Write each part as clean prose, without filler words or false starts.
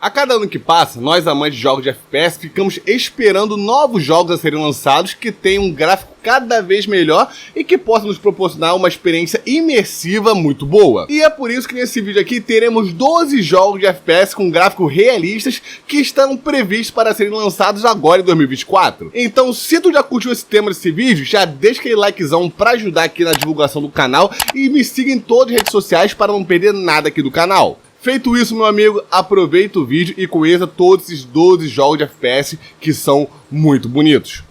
A cada ano que passa, nós amantes de jogos de FPS ficamos esperando novos jogos a serem lançados que tenham um gráfico cada vez melhor e que possam nos proporcionar uma experiência imersiva muito boa. E é por isso que nesse vídeo aqui teremos 12 jogos de FPS com gráficos realistas que estão previstos para serem lançados agora em 2024. Então, se tu já curtiu esse tema desse vídeo, já deixa aquele likezão para ajudar aqui na divulgação do canal e me siga em todas as redes sociais para não perder nada aqui do canal. Feito isso, meu amigo, aproveita o vídeo e conheça todos esses 12 jogos de FPS que são muito bonitos.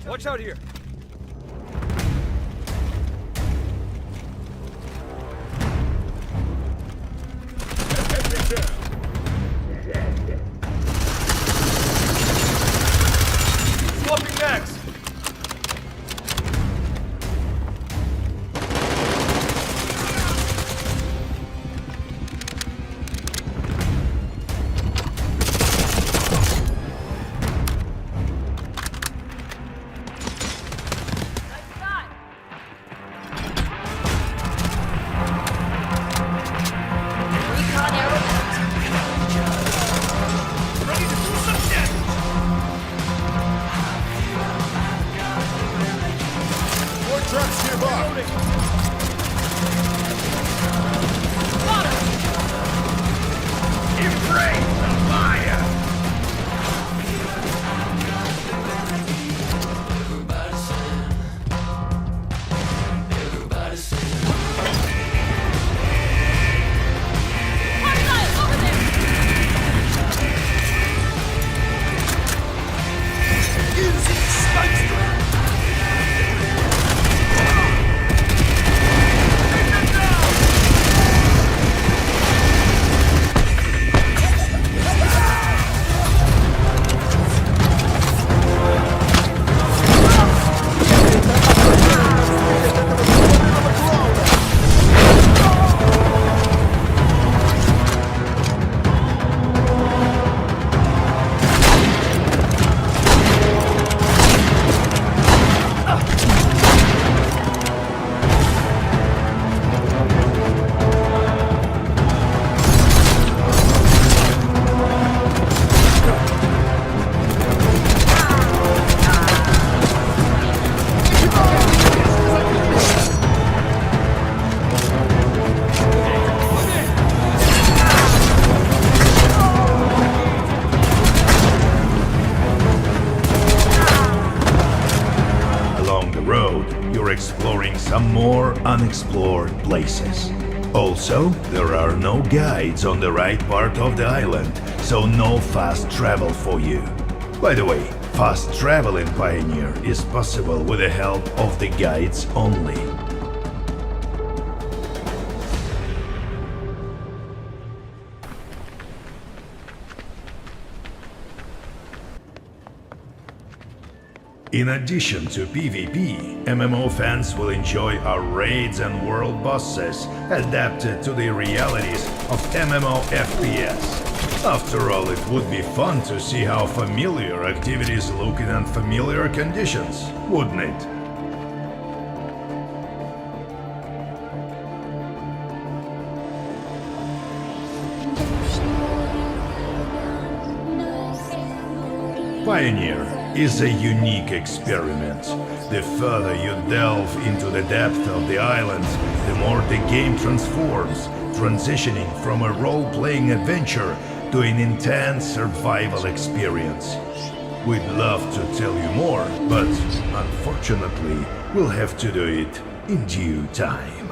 Watch out here. Swapping next. Exploring some more unexplored places. Also, there are no guides on the right part of the island, so no fast travel for you. By the way, fast travel in Pioneer is possible with the help of the guides only. In addition to PvP, MMO fans will enjoy our raids and world bosses adapted to the realities of MMO FPS. After all, it would be fun to see how familiar activities look in unfamiliar conditions, wouldn't it? Pioneer is a unique experiment. The further you delve into the depth of the island, the more the game transforms, transitioning from a role-playing adventure to an intense survival experience. We'd love to tell you more, but unfortunately, we'll have to do it in due time.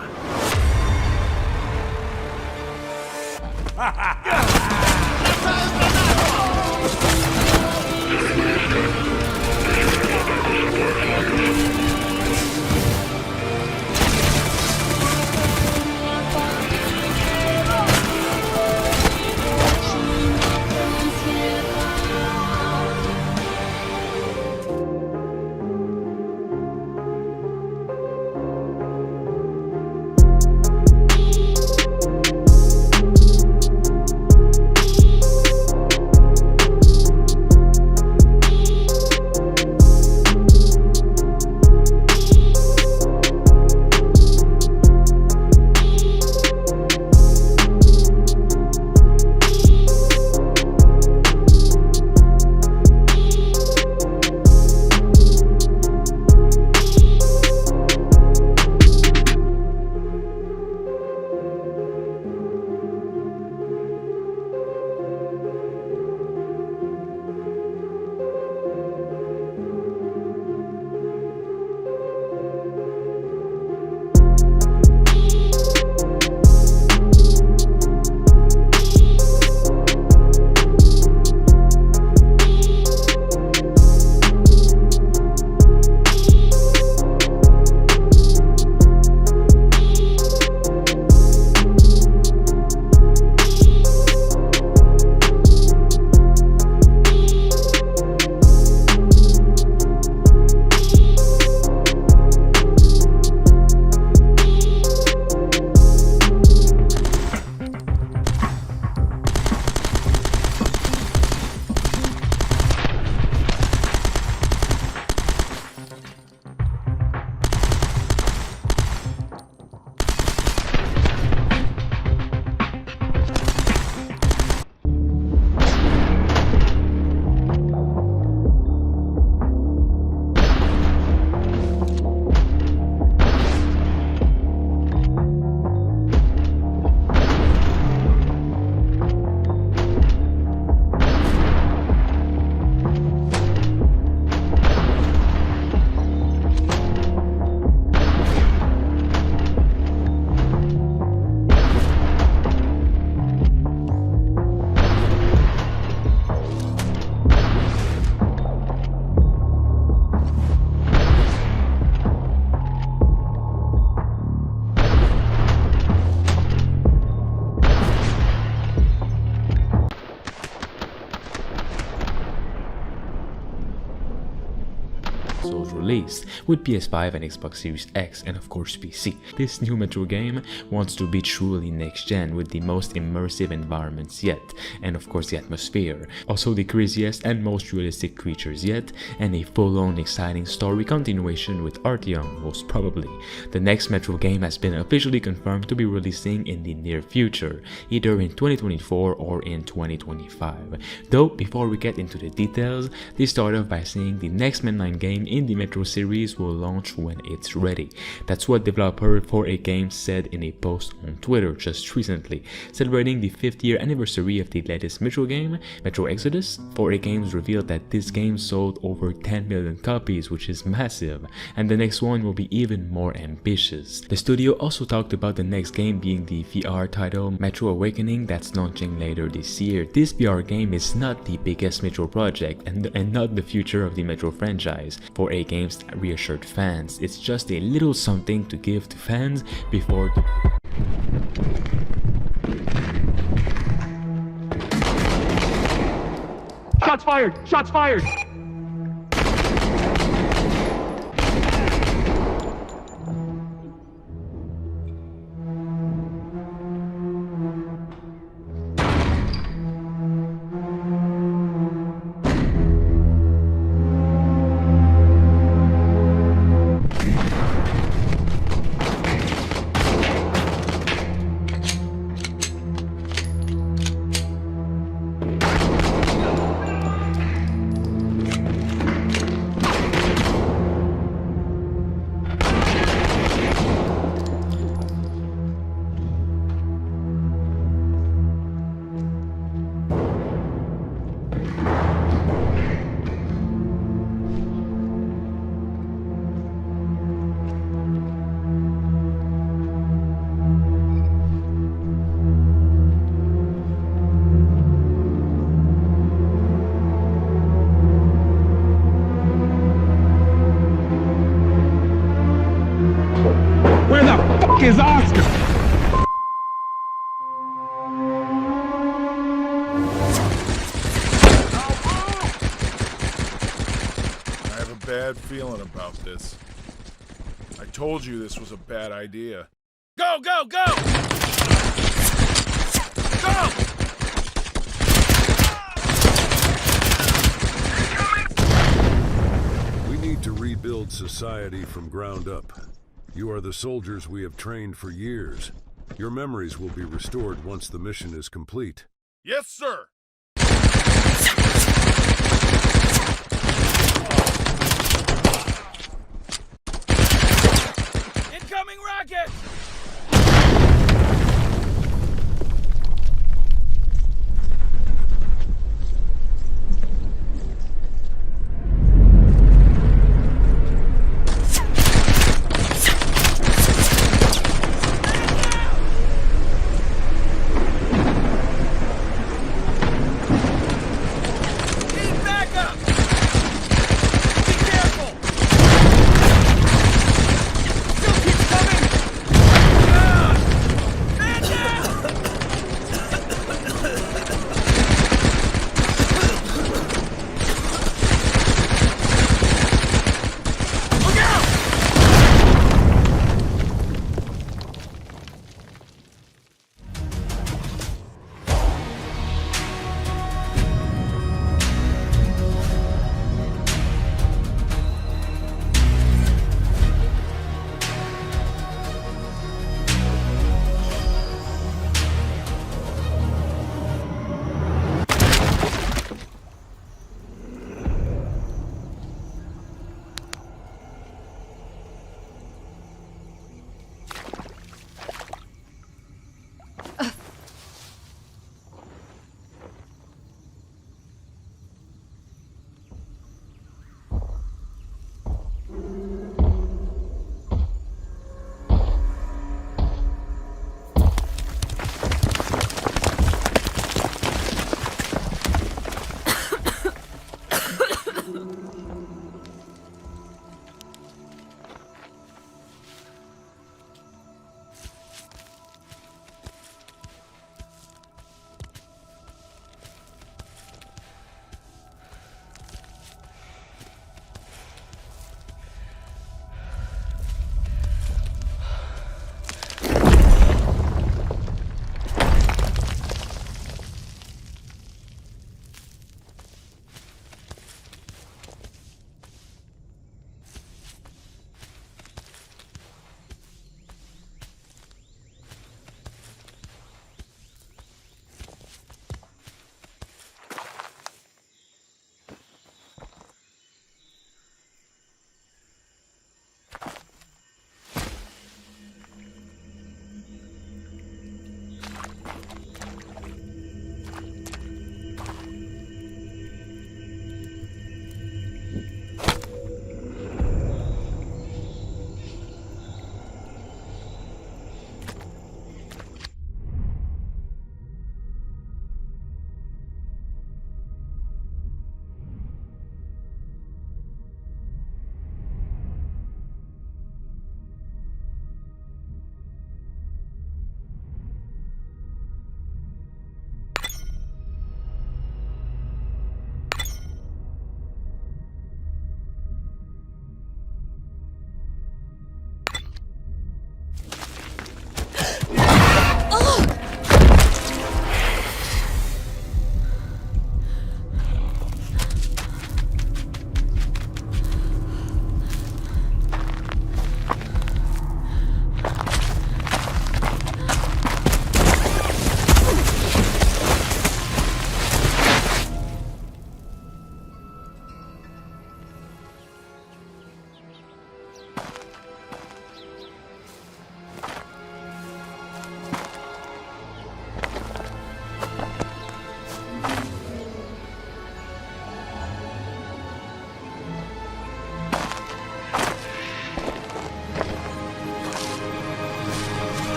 consoles released, with PS5 and Xbox Series X and of course PC. This new Metro game wants to be truly next-gen with the most immersive environments yet, and of course the atmosphere, also the craziest and most realistic creatures yet, and a full-on exciting story continuation with Artyom most probably. The next Metro game has been officially confirmed to be releasing in the near future, either in 2024 or in 2025. Though, before we get into the details, they start off by saying the next mainline game in the Metro series will launch when it's ready. That's what developer 4A Games said in a post on Twitter just recently. Celebrating the 5th year anniversary of the latest Metro game, Metro Exodus, 4A Games revealed that this game sold over 10 million copies, which is massive, and the next one will be even more ambitious. The studio also talked about the next game being the VR title Metro Awakening that's launching later this year. This VR game is not the biggest Metro project and not the future of the Metro franchise. 4A Games reassured fans, it's just a little something to give to fans before the Shots fired! Shots fired! fuck is Oscar? I have a bad feeling about this. I told you this was a bad idea. Go, go, go! Go! We need to rebuild society from ground up. You are the soldiers we have trained for years. Your memories will be restored once the mission is complete. Yes, sir! Incoming rocket!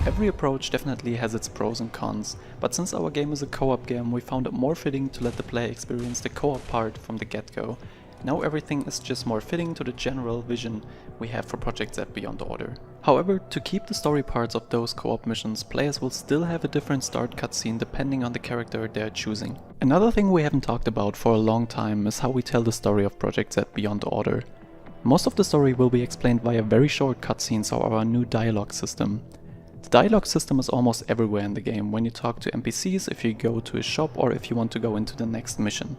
Every approach definitely has its pros and cons, but since our game is a co-op game, we found it more fitting to let the player experience the co-op part from the get-go. Now everything is just more fitting to the general vision we have for Pojekt Z Beyond Order. However, to keep the story parts of those co-op missions, players will still have a different start cutscene depending on the character they are choosing. Another thing we haven't talked about for a long time is how we tell the story of Pojekt Z Beyond Order. Most of the story will be explained via very short cutscenes or our new dialogue system. The dialogue system is almost everywhere in the game when you talk to NPCs, if you go to a shop or if you want to go into the next mission.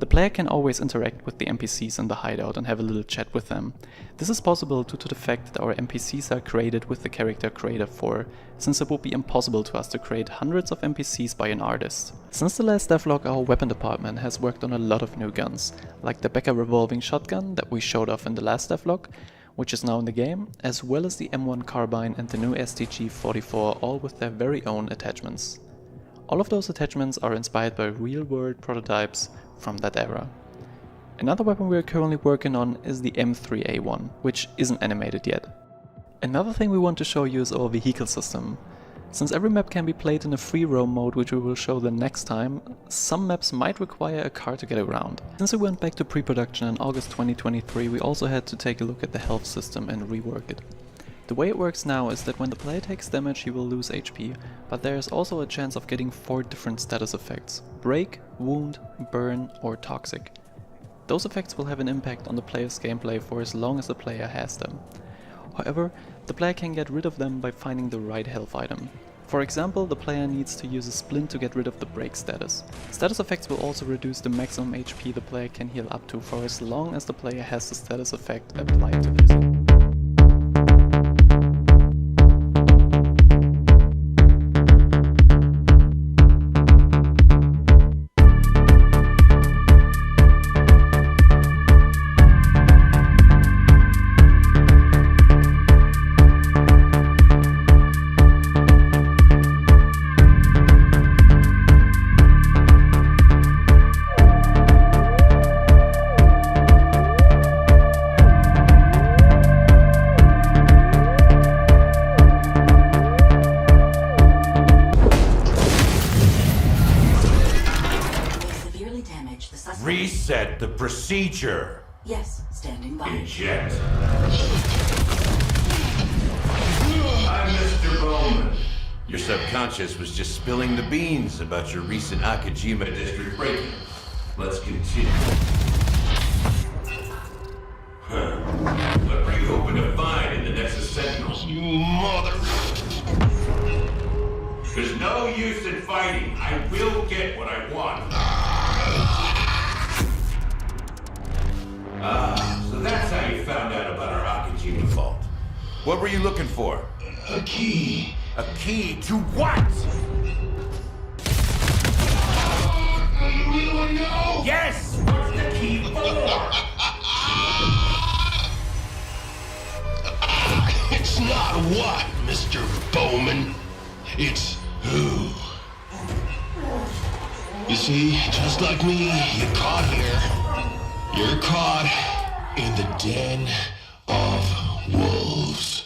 The player can always interact with the NPCs in the hideout and have a little chat with them. This is possible due to the fact that our NPCs are created with the character creator 4, since it would be impossible to us to create hundreds of NPCs by an artist. Since the last devlog, our weapon department has worked on a lot of new guns, like the Becker revolving shotgun that we showed off in the last devlog, which is now in the game, as well as the M1 carbine and the new STG-44, all with their very own attachments. All of those attachments are inspired by real-world prototypes from that era. Another weapon we are currently working on is the M3A1, which isn't animated yet. Another thing we want to show you is our vehicle system. Since every map can be played in a free roam mode, which we will show the next time, some maps might require a car to get around. Since we went back to pre-production in August 2023, we also had to take a look at the health system and rework it. The way it works now is that when the player takes damage he will lose HP, but there is also a chance of getting 4 different status effects: break, wound, burn or toxic. Those effects will have an impact on the player's gameplay for as long as the player has them. However, the player can get rid of them by finding the right health item. For example, the player needs to use a splint to get rid of the break status. Status effects will also reduce the maximum HP the player can heal up to for as long as the player has the status effect applied to this. Reset the procedure. Yes, standing by. Eject. I'm Mr. Bowman. Your subconscious was just spilling the beans about your recent Akajima district break-in. Let's continue. What are you hoping to find in the Nexus Sentinels? You mother... There's no use in fighting. I will get what I want. So that's how you found out about our Akajima vault. What were you looking for? A key. A key to what? You wanna know? Yes! What's the key for? It's not what, Mr. Bowman. It's who. You see, just like me, you're caught here. You're caught in the den of wolves.